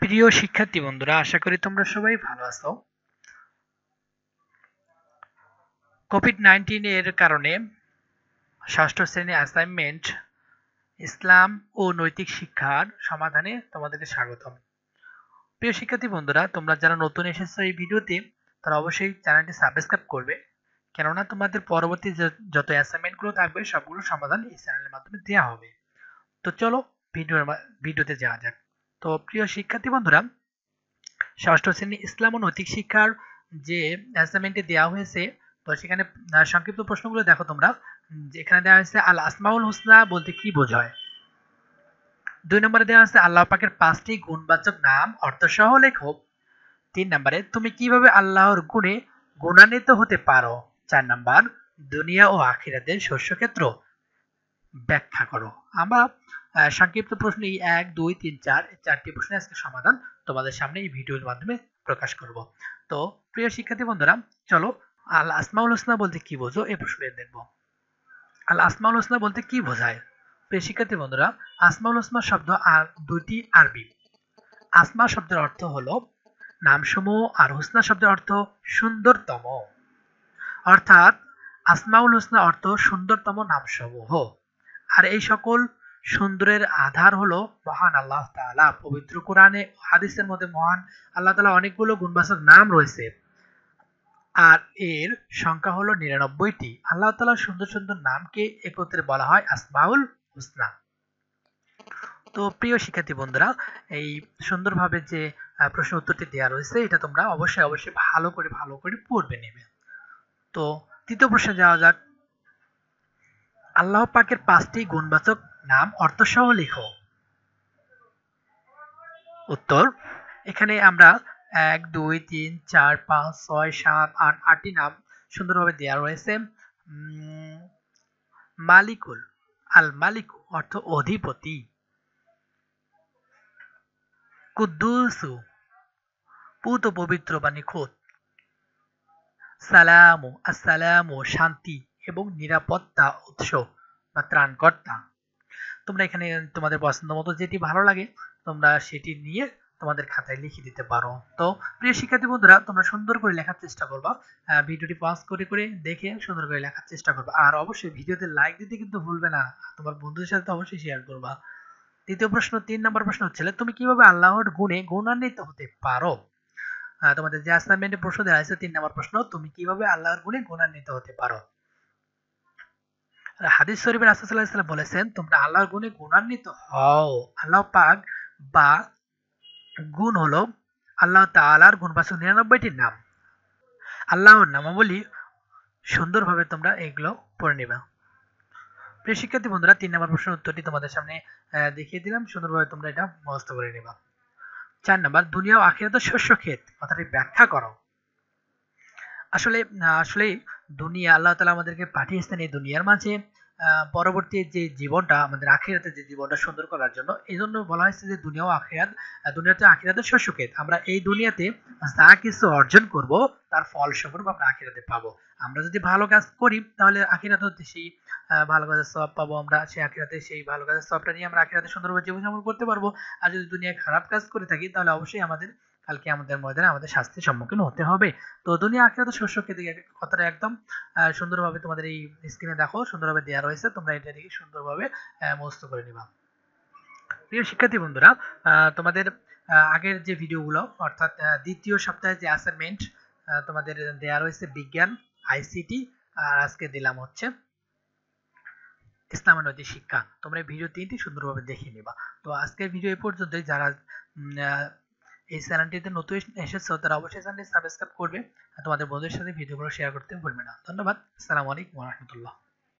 প্রিয় শিক্ষার্থী বন্ধুরা, আশা করি তোমরা সবাই ভালো আছো। কোভিড-19 এর কারণে ষষ্ঠ শ্রেণীর অ্যাসাইনমেন্ট ইসলাম ও নৈতিক শিক্ষার সমাধানে তোমাদেরকে স্বাগতম। প্রিয় শিক্ষার্থী বন্ধুরা, তোমরা যারা নতুন এসেছো এই ভিডিওতে, তারা অবশ্যই চ্যানেলটি সাবস্ক্রাইব করবে, কেননা তোমাদের পরবর্তী যত অ্যাসাইনমেন্টগুলো থাকবে সবগুলো সমাধান এই চ্যানেলের মাধ্যমে দেওয়া হবে। তো চলো ভিডিওতে যাওয়া যাক। তো প্রিয় শিক্ষার্থী বন্ধুরা, ষষ্ঠ শ্রেণী ইসলাম ও নৈতিক শিক্ষার যে অ্যাসাইনমেন্টে দেওয়া হয়েছে, তো সেখানে সংক্ষিপ্ত প্রশ্নগুলো দেখো তোমরা। এখানে দেওয়া হয়েছে আল আসমাউল হুসনা বলতে কি বোঝায়। 2 নম্বরে দেওয়া আছে আল্লাহ পাকের 5টি গুণবাচক নাম অর্থসহ লেখো। 3 নম্বরে তুমি কিভাবে আল্লাহর গুণে গুণান্বিত হতে পারো। 4 নম্বর দুনিয়া ও আখিরাতের শস্যক্ষেত্র ব্যাখ্যা করো। আমরা সংক্ষিপ্ত প্রশ্ন 1, 2, 3, 4 এই 4টি প্রশ্নের আজকে সমাধান তোমাদের সামনে এই ভিডিওর মাধ্যমে প্রকাশ করব। তো প্রিয় শিক্ষার্থী বন্ধুরা, চলো আল আসমাউল হোসনা বলতে কি বোঝো এই প্রশ্নটি দেখব। আল আসমাউল হোসনা বলতে কি বোঝায়? প্রিয় শিক্ষার্থী বন্ধুরা, আসমাউল হোসনা শব্দ আর দুইটি আরবি। আসমা শব্দের অর্থ হলো নামসমূহ, আর হোসনা শব্দের অর্থ সুন্দরতম। অর্থাৎ আসমাউল হোসনা অর্থ সুন্দরতম নামসমূহ। আর এই সকল সুন্দরের আধার হলো মহান আল্লাহ তাআলা। পবিত্র কোরআনে ও হাদিসের মধ্যে মহান আল্লাহ তাআলা অনেকগুলো গুণবাচক নাম রয়েছে, আর এর সংখ্যা হলো 99টি। আল্লাহ তাআলার সুন্দর সুন্দর নামকে একত্রে বলা হয় আসমাউল হুসনা। তো প্রিয় শিক্ষার্থী বন্ধুরা, এই সুন্দরভাবে যে প্রশ্ন উত্তরটি দেওয়া রয়েছে, এটা তোমরা অবশ্যই অবশ্যই ভালো করে পড়বে নেবে। তো তৃতীয় প্রশ্নে যাওয়া যাক। আল্লাহ পাকের 5টি গুণবাচক নাম অর্থসহ লিখো। উত্তর, এখানে আমরা 1, 2, 3, 4, 5, 6, 7, 8 8টি নাম সুন্দরভাবে দেওয়া রয়েছে। মালিকুল, আল মালিকু অর্থ অধিপতি। কুদ্দুসু, পুত পবিত্র বা নিখুঁত। সালামু, আসসালামু শান্তি এবং নিরাপত্তা উৎস বা ত্রাণকর্তা। তোমরা এখানে তোমাদের পছন্দ মতো যেটি ভালো লাগে তোমরা সেটি নিয়ে তোমাদের খাতায় লিখে দিতে পারো। তো প্রিয় শিক্ষার্থী বন্ধুরা, তোমরা সুন্দর করে লেখার চেষ্টা করবা। ভিডিওটি পজ করে দেখে সুন্দর করে লেখার চেষ্টা করবা। আর অবশ্যই ভিডিওতে লাইক দিতে কিন্তু ভুলবে না। তোমার বন্ধুদের সাথে অবশ্যই শেয়ার করবা। দ্বিতীয় প্রশ্ন, 3 নম্বর প্রশ্ন হচ্ছে তুমি কিভাবে আল্লাহর গুণে গুণান্বিত হতে পারো। তোমাদের যে অ্যাসাইনমেন্টে প্রশ্ন দেওয়া আছে 3 নম্বর প্রশ্ন, তুমি কিভাবে আল্লাহর গুণে গুণান্বিত হতে পারো। হাদিস শরীফে রাসূল সাল্লাল্লাহু আলাইহি ওয়াসাল্লাম বলেছেন, তোমরা আল্লাহর গুণে গুণান্বিত হও। আল্লাহ পাক বা গুণ হলো আল্লাহ তাআলার গুণবাচক 99টি নাম। আল্লাহর নামাবলী সুন্দরভাবে তোমরা এগুলো পড়ে নেবা। প্রিয় শিক্ষার্থী বন্ধুরা, 3 নম্বর প্রশ্নের উত্তরটি তোমাদের সামনে দেখিয়ে দিলাম। সুন্দরভাবে তোমরা এটা মুখস্থ করে নেবা। 4 নম্বর, দুনিয়া ও আখিরাতের শস্যক্ষেত কথাটি ব্যাখ্যা করো। আসলে আসলে দুনিয়া আল্লাহ তাআলা আমাদেরকে পাঠিয়েছেন এই দুনিয়ার মাঝে পরবর্তী যে জীবনটা আমাদের আখিরাতের যে জীবনটা সুন্দর করার জন্য। এজন্য বলা হয়েছে যে দুনিয়া ও আখিরাত, দুনিয়াতে আখিরাতের শস্যক্ষেত। আমরা এই দুনিয়াতে যা কিছু অর্জন করব তার ফলস্বরূপ আমরা আখিরাতে পাবো। আমরা যদি ভালো কাজ করি তাহলে আখিরাতে সেই ভালো কাজের সওয়াব পাবো। আমরা সেই আখিরাতে সেই ভালো কাজের সওয়াবটা নিয়ে আমরা আখিরাতে সুন্দরভাবে জীবনযাপন করতে পারবো। আর যদি দুনিয়ায় খারাপ কাজ করে থাকি তাহলে অবশ্যই আমাদের কালকে আমাদের ময়দানে আমাদের শাস্তির সম্মুখীন হতে হবে। তো দুনিয়া আখিরাতের শস্যক্ষেত কথাটা একদম সুন্দরভাবে তোমাদের এই স্ক্রিনে দেখো, সুন্দরভাবে দেওয়া রয়েছে। তোমরা এটা দেখে সুন্দরভাবে মুখস্থ করে নিবা। প্রিয় শিক্ষার্থী বন্ধুরা, তোমাদের আগের যে ভিডিওগুলো অর্থাৎ দ্বিতীয় সপ্তাহে যে অ্যাসাইনমেন্ট তোমাদের দেওয়া রয়েছে বিজ্ঞান, আইসিটি, আর আজকে দিলাম হচ্ছে ইসলাম ও নৈতিক শিক্ষা। তোমরা এই ভিডিও 3টি সুন্দরভাবে দেখে নিবা। তো আজকের ভিডিও এই পর্যন্তই। যারা এই চ্যানেলটিতে নতুন এসেছো তারা অবশ্যই চ্যানেলটি সাবস্ক্রাইব করবে। তোমাদের বন্ধুদের সাথে ভিডিওগুলো শেয়ার করতে ভুলবে না। ধন্যবাদ। আসসালামু আলাইকুম ওয়া রাহমাতুল্লাহ।